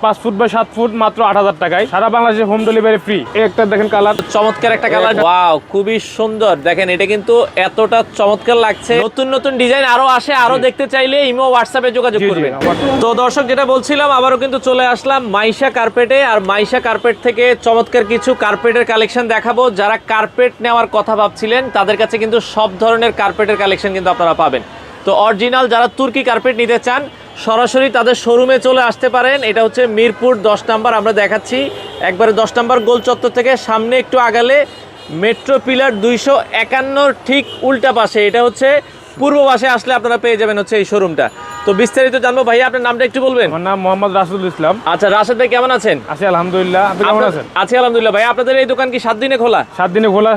5 foot by 7 foot মাত্র 8000 টাকায় সারা বাংলাদেশে হোম ডেলিভারি ফ্রি। একটা দেখেন কালার, চমৎকার একটা কালার। ওয়াও, খুবই সুন্দর। দেখেন এটা কিন্তু এতটা চমৎকার লাগছে। নতুন নতুন ডিজাইন আরো আসে, আরো দেখতে চাইলে ইমো হোয়াটসঅ্যাপে যোগাযোগ করবেন। তো দর্শক, যেটা বলছিলাম, আবারও কিন্তু চলে আসলাম মাইশা কার্পেটে। আর মাইশা কার্পেট থেকে চমৎকার কিছু কার্পেটের কালেকশন দেখাবো। যারা কার্পেট নেওয়ার কথা ভাবছিলেন তাদের কাছে কিন্তু সব ধরনের কার্পেটের কালেকশন কিন্তু আপনারা পাবেন। তো অরিজিনাল যারা তুর্কি কার্পেট নিতে চান সরাসরি তাদের শোরুমে চলে আসতে পারেন। এটা হচ্ছে মিরপুর 10 নাম্বার, আমরা দেখাচ্ছি একবারে 10 নাম্বার গোল চত্বর থেকে সামনে একটু আগালে মেট্রো পিলার 251 ঠিক উল্টা পাশে, এটা হচ্ছে পূর্ব পাশে আসলে আপনারা পেয়ে যাবেন হচ্ছে এই শোরুমটা। তো বিস্তারিত জানবো। ভাই আপনার নামটা একটু বলবেন? আমার নাম মোহাম্মদ রাসেল ইসলাম। আচ্ছা রাশেদ ভাই, কেমন আছেন? আছি আলহামদুলিল্লাহ, আপনি কেমন আছেন? আছি আলহামদুলিল্লাহ। ভাই আপনাদের এই দোকান কি 7 দিনে খোলা? 7 দিনে খোলা।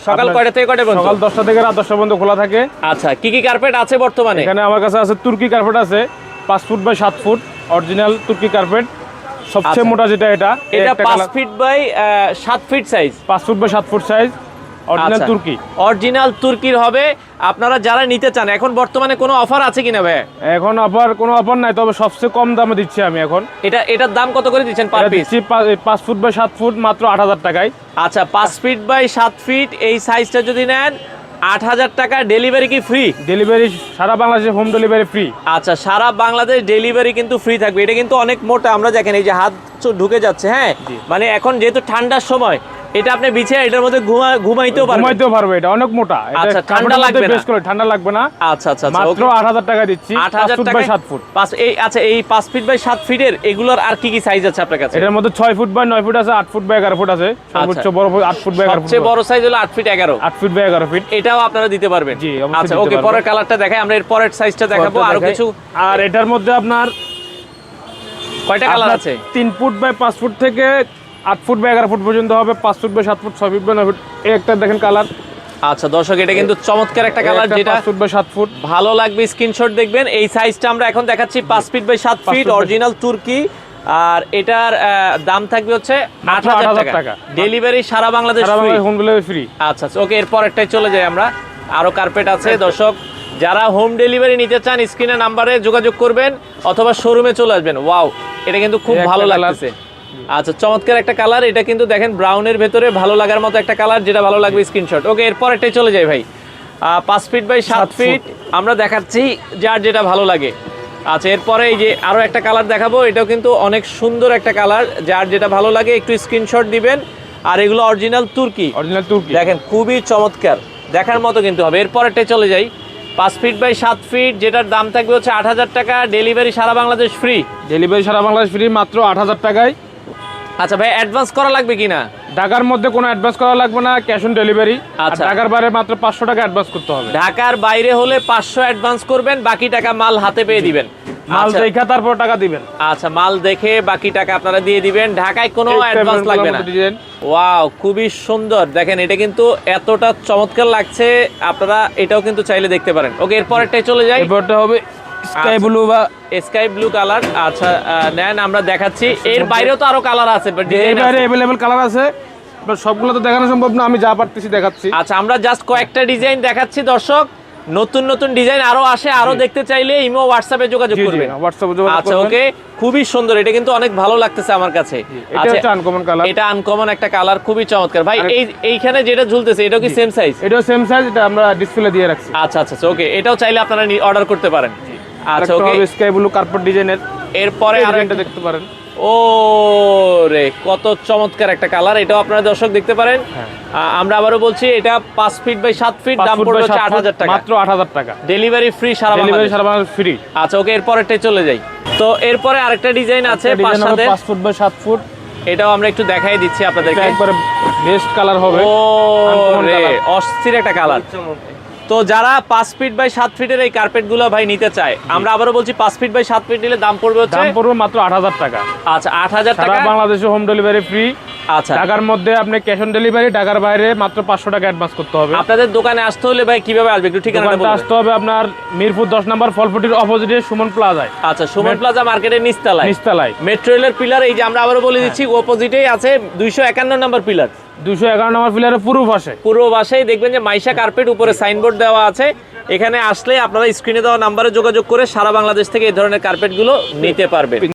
সকাল কয়টা থেকে কয়টা পর্যন্ত? সকাল 10টা থেকে রাত 10টা পর্যন্ত খোলা থাকে। আচ্ছা, কি কি কার্পেট আছে বর্তমানে? এখানে আমার কাছে আছে তুর্কি কার্পেট আছে 5 ফুট বাই 7 ফুট অরিজিনাল তুর্কি কার্পেট। সবচেয়ে মোটা যেটা এটা 5 feet by 7 feet size. 5 foot by 7 foot size original তুর্কি। অরিজিনাল তুর্কির হবে। আপনারা যারা নিতে চান, এখন বর্তমানে কোনো অফার আছে কিনা ভাই? এখন কোনো অফার নাই, তবে সবচেয়ে কম দামে দিচ্ছি আমি এখন। এটার দাম কত করে দিচ্ছেন per piece? 5 foot by 7 foot মাত্র 8000 টাকায়। আচ্ছা, 5 ফিট বাই 7 ফিট এই সাইজটা যদি নেন 8000 টাকা। ডেলিভারি কি ফ্রি? ডেলিভারি সারা বাংলাদেশে হোম ডেলিভারি ফ্রি। আচ্ছা, সারা বাংলাদেশ ডেলিভারি কিন্তু ফ্রি থাকবে। এটা কিন্তু অনেক মোটা, আমরা দেখেন এই যে হাত ঢুকে যাচ্ছে। হ্যাঁ, মানে এখন যেহেতু ঠান্ডার সময় এটা আপনি বিছিয়ে এটার মধ্যে ঘুমাইতেও পারবে। এটা অনেক মোটা। আচ্ছা, ঠান্ডা লাগবে না, বেশ করে ঠান্ডা লাগবে না। আচ্ছা আচ্ছা, মাত্র 8000 টাকা দিচ্ছি। 8000 টাকা 7 ফুট। আচ্ছা, এই 5 ফিট বাই 7 ফিটের এগুলোর আর কি কি সাইজ আছে আপনার কাছে? এটার মধ্যে 6 ফুট বাই 9 ফুট আছে, 8 ফুট বাই 11 ফুট আছে। সর্বোচ্চ বড় 8 ফুট বাই 11 ফুট। সবচেয়ে বড় সাইজ হলো 8 ফিট 11। 8 foot by 11 fit. এটাও আপনারা দিতে পারবেন? জি, অবশ্যই। আচ্ছা, ওকে, পরের কালারটা দেখাই আমরা। এর পরের সাইজটা দেখাবো আরো কিছু। আর এটার মধ্যে আপনার কয়টা কালার আছে? 3 ফুট বাই 5 ফুট থেকে 8 ফুট বাই 11 ফুট পর্যন্ত হবে। 5 foot by 7 foot, 6 foot by 9 foot. এই একটা দেখেন কালার। আচ্ছা দর্শক, এটা কিন্তু চমৎকার একটা কালার, যেটা 5 ফুট বাই 7 ফুট ভালো লাগবে স্ক্রিনশট দেখবেন। এই সাইজটা আমরা এখন দেখাচ্ছি 5 ফিট বাই 7 ফিট অরিজিনাল তুর্কি। আর এটার দাম থাকবে হচ্ছে 8000 টাকা। ডেলিভারি সারা বাংলাদেশ হোম ডেলিভারি ফ্রি। আচ্ছা ওকে, এরপর একটাই চলে যাই আমরা। আরো কার্পেট আছে দর্শক, যারা হোম ডেলিভারি নিতে চান স্ক্রিনে নাম্বারে যোগাযোগ করবেন অথবা শোরুমে চলে আসবেন। ওয়াও, এটা কিন্তু খুব ভালো লাগতেছে। আচ্ছা, চমৎকার একটা কালার। এটা কিন্তু দেখেন ব্রাউনের ভেতরে ভালো লাগার মতো একটা কালার, যেটা ভালো লাগবে স্ক্রিনশট। ওকে, এরপর একটাই চলে যাই ভাই। 5 ফিট বাই 7 ফিট আমরা দেখাচ্ছি, যার যেটা ভালো লাগে। আচ্ছা, এরপরে এই যে আরো একটা কালার দেখাবো। এটাও কিন্তু অনেক সুন্দর একটা কালার, যার যেটা ভালো লাগে একটু স্ক্রিনশট দিবেন। আর এগুলো অরিজিনাল তুর্কি। দেখেন খুবই চমৎকার, দেখার মতো কিন্তু হবে। এরপর একটাই চলে যাই। 5 ফিট বাই 7 ফিট, যেটার দাম থাকবে হচ্ছে 8000 টাকা। ডেলিভারি সারা বাংলাদেশ ফ্রি। ডেলিভারি সারা বাংলাদেশ ফ্রি মাত্র 8000 টাকায়। আচ্ছা ভাই, অ্যাডভান্স করা লাগবে কিনা? ঢাকার মধ্যে কোনো অ্যাডভান্স করা লাগবে না, ক্যাশ অন ডেলিভারি। আচ্ছা, ঢাকার বাইরে মাত্র 500 টাকা অ্যাডভান্স করতে হবে। ঢাকার বাইরে হলে 500 অ্যাডভান্স করবেন, বাকি টাকা মাল হাতে পেয়ে দিবেন। মাল দেখে তারপর টাকা দিবেন। আচ্ছা, মাল দেখে বাকি টাকা আপনারা দিয়ে দিবেন। ঢাকায় কোনো অ্যাডভান্স লাগবে না। ওয়াও, খুবই সুন্দর। দেখেন এটা কিন্তু এতটা চমৎকার লাগছে, আপনারা এটাও কিন্তু চাইলে দেখতে পারেন। ওকে, এরপরেরটাই চলে যাই। এরপরটা হবে স্কাই ব্লু বা স্কাই ব্লু কালার। আচ্ছা নেন, আমরা দেখাচ্ছি। এর বাইরেও তো আরো কালার আছে, বাট এর বাইরে अवेलेबल কালার আছে, বাট সবগুলো তো দেখানো সম্ভব না, আমি যা পারতেছি দেখাচ্ছি। আচ্ছা, আমরা জাস্ট কয়েকটা ডিজাইন দেখাচ্ছি দর্শক। নতুন নতুন ডিজাইন আরো আসে, আরো দেখতে চাইলে ইমো হোয়াটসঅ্যাপে যোগাযোগ করবেন। আচ্ছা ওকে, খুবই সুন্দর। এটা কিন্তু অনেক ভালো লাগতেছে আমার কাছে। এটা হচ্ছে আনকমন কালার। এটা আনকমন একটা কালার, খুবই চমৎকার। ভাই এইখানে যেটা ঝুলতেছে এটাও কি সেম সাইজ? এটাও সেম সাইজ, এটা আমরা ডিসপ্লে দিয়ে রাখছি। আচ্ছা আচ্ছা ওকে, এটাও চাইলে আপনারা অর্ডার করতে পারেন। আচ্ছা ওকে, স্কাই ব্লু কার্পেট ডিজাইনের। এরপরে আরো একটা দেখতে পারেন। ও রে, কত চমৎকার একটা কালার। এটাও আপনারা দর্শক দেখতে পারেন। আমরা আবারও বলছি, এটা 5 ফিট বাই 7 ফিট, দাম পড়বে 8000 টাকা। মাত্র 8000 টাকা। ডেলিভারি ফ্রি সারা বাংলাদেশ ফ্রি। আচ্ছা ওকে, এরপরেরটাই চলে যাই। তো এরপরে আরেকটা ডিজাইন আছে 5 ফুট বাই 7 ফুট। এটাও আমরা একটু দেখাই দিচ্ছি আপনাদেরকে। একবারে বেস্ট কালার হবে। ও রে, অস্থির একটা কালার। তো যারা 5 ফিট বাই 7 ফিটের এই কার্পেটগুলো ভাই নিতে চায়, আমরা আবারও বলছি 5 ফিট বাই 7 ফিট নিলে দাম পড়বে মাত্র 8000 টাকা। আচ্ছা, 8000 টাকা। সারা বাংলাদেশে হোম ডেলিভারি ফ্রি। আচ্ছা, ঢাকার মধ্যে আপনি ক্যাশ অন ডেলিভারি, ঢাকার বাইরে মাত্র 500 টাকা অ্যাডভান্স করতে হবে। আপনাদের দোকানে আসতে হলে ভাই কিভাবে আসবে একটু ঠিকানাটা বলুন। আসতে হবে আপনার মিরপুর 10 নম্বর ফলপটির অপোজিটে সুমন প্লাজায়। আচ্ছা, সুমন প্লাজা মার্কেটের নিচতলায় মেট্রো রেলের পিলার। এই যে আমরা আবারও বলে দিচ্ছি, অপোজিটেই আছে 251 নম্বর পিলার। 211 নম্বর পিলারের পূর্ব পাশেই দেখবেন যে মাইশা কার্পেট, উপরে সাইনবোর্ড দেওয়া আছে। এখানে আসলে আপনারা স্ক্রিনে দেওয়া নাম্বারে যোগাযোগ করে সারা বাংলাদেশ থেকে এই ধরনের কার্পেটগুলো নিতে পারবেন।